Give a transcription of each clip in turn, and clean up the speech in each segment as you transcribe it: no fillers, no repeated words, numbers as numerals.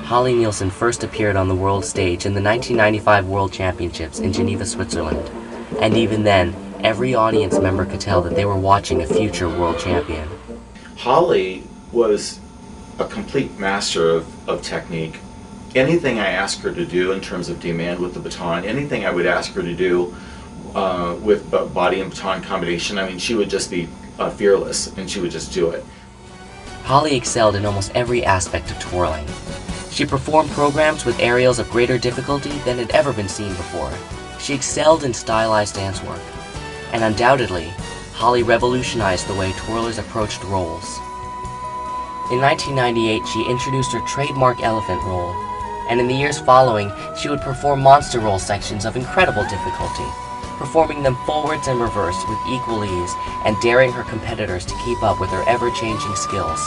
Holly Nielsen first appeared on the world stage in the 1995 World Championships in Geneva, Switzerland. And even then, every audience member could tell that they were watching a future world champion. Holly was a complete master of technique. Anything I asked her to do in terms of demand with the baton, anything I would ask her to do with body and baton combination, I mean, she would just be fearless, and she would just do it. Holly excelled in almost every aspect of twirling. She performed programs with aerials of greater difficulty than had ever been seen before. She excelled in stylized dance work. And undoubtedly, Holly revolutionized the way twirlers approached rolls. In 1998, she introduced her trademark elephant roll, and in the years following, she would perform monster roll sections of incredible difficulty, performing them forwards and reverse with equal ease and daring her competitors to keep up with her ever-changing skills.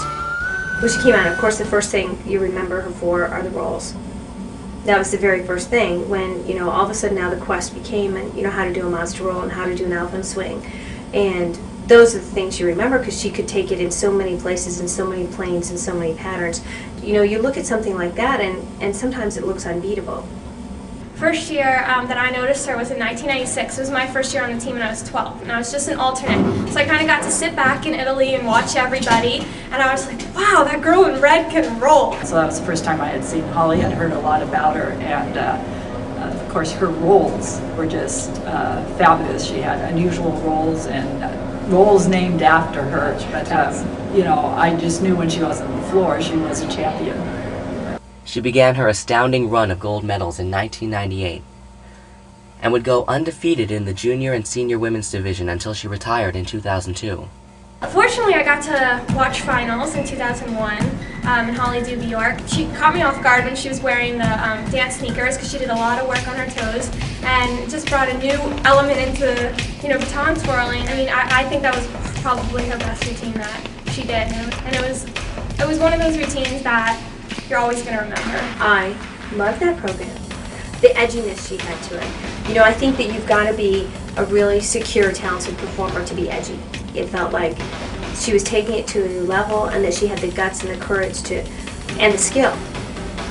When she came out, of course, the first thing you remember her for are the rolls. That was the very first thing when, all of a sudden now the quest became, how to do a monster roll and how to do an elephant swing. And those are the things you remember because she could take it in so many places and so many planes and so many patterns. You look at something like that and sometimes it looks unbeatable. First year that I noticed her was in 1996. It was my first year on the team and I was 12, and I was just an alternate. So I kind of got to sit back in Italy and watch everybody, and I was like, wow, that girl in red can roll. So that was the first time I had seen Holly. I'd heard a lot about her, and of course her rolls were just fabulous. She had unusual rolls and rolls named after her. But I just knew when she was on the floor, she was a champion. She began her astounding run of gold medals in 1998 and would go undefeated in the junior and senior women's division until she retired in 2002. Fortunately, I got to watch finals in 2001 in Holly do New York. She caught me off guard when she was wearing the dance sneakers because she did a lot of work on her toes and just brought a new element into baton twirling. I mean, I think that was probably her best routine that she did, and it was one of those routines that you're always going to remember. I love that program. The edginess she had to it. I think that you've got to be a really secure, talented performer to be edgy. It felt like she was taking it to a new level and that she had the guts and the courage and the skill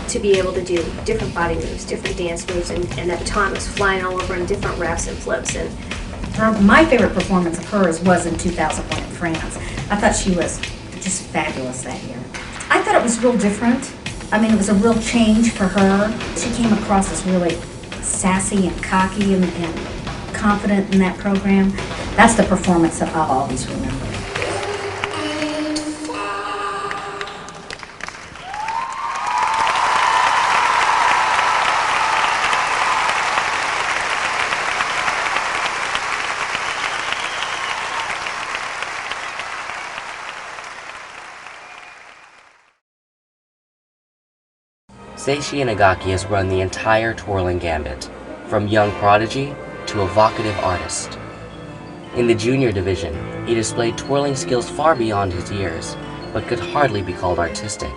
to be able to do different body moves, different dance moves, and that baton was flying all over in different reps and flips. And my favorite performance of hers was in 2001 in France. I thought she was just fabulous that year. I thought it was real different. I mean, it was a real change for her. She came across as really sassy and cocky and confident in that program. That's the performance that I'll always remember. Seiichi Nagaki has run the entire twirling gambit, from young prodigy to evocative artist. In the junior division, he displayed twirling skills far beyond his years, but could hardly be called artistic.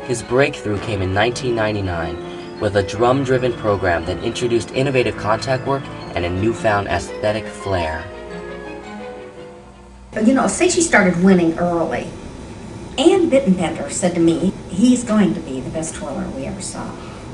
His breakthrough came in 1999 with a drum-driven program that introduced innovative contact work and a newfound aesthetic flair. Seiichi started winning early. Ann Bittenbender said to me, he's going to be the best twirler we ever saw.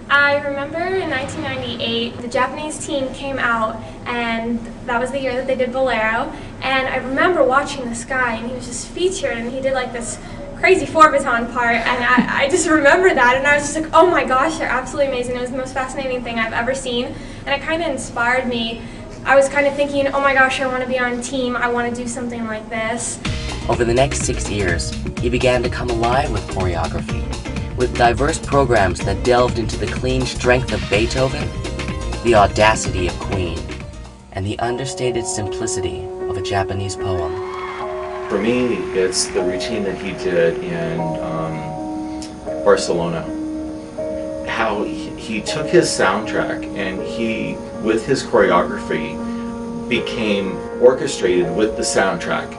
I remember in 1998, the Japanese team came out, and that was the year that they did Bolero, and I remember watching this guy, and he was just featured, and he did like this crazy 4-baton part, and I just remember that, and I was just like, oh my gosh, they're absolutely amazing. It was the most fascinating thing I've ever seen, and it kind of inspired me. I was kind of thinking, oh my gosh, I want to be on team, I want to do something like this. Over the next 6 years, he began to come alive with choreography, with diverse programs that delved into the clean strength of Beethoven, the audacity of Queen, and the understated simplicity of a Japanese poem. For me, it's the routine that he did in Barcelona. How he took his soundtrack and he, with his choreography, became orchestrated with the soundtrack.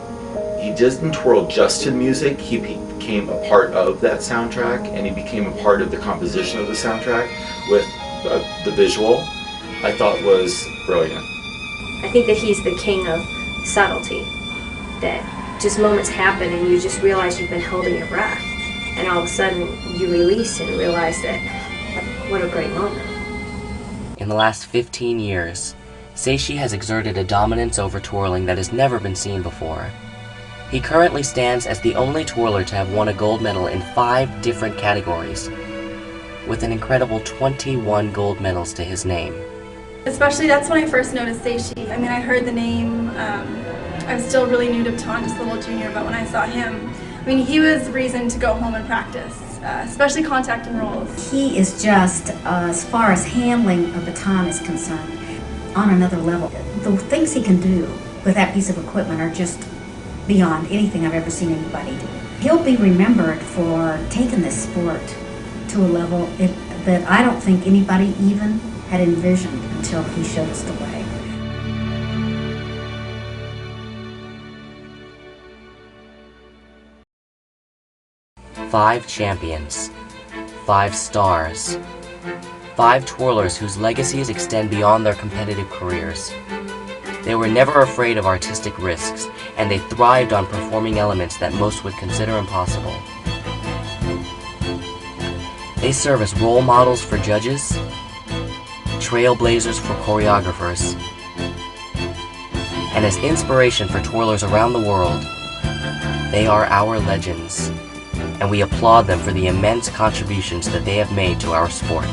He didn't twirl just to music, he became a part of that soundtrack, and he became a part of the composition of the soundtrack with the visual. I thought was brilliant. I think that he's the king of subtlety, that just moments happen and you just realize you've been holding your breath. and all of a sudden you release and realize that what a great moment. In the last 15 years, Seiichi has exerted a dominance over twirling that has never been seen before. He currently stands as the only twirler to have won a gold medal in 5 different categories, with an incredible 21 gold medals to his name. Especially that's when I first noticed Seiichi. I mean, I heard the name, I was still really new to baton, just a little junior, but when I saw him, I mean, he was reason to go home and practice, especially contact and rolls. He is just, as far as handling a baton is concerned, on another level. The things he can do with that piece of equipment are just beyond anything I've ever seen anybody do. He'll be remembered for taking this sport to a level that I don't think anybody even had envisioned until he showed us the way. Five champions, 5 stars, 5 twirlers whose legacies extend beyond their competitive careers. They were never afraid of artistic risks, and they thrived on performing elements that most would consider impossible. They serve as role models for judges, trailblazers for choreographers, and as inspiration for twirlers around the world. They are our legends, and we applaud them for the immense contributions that they have made to our sport.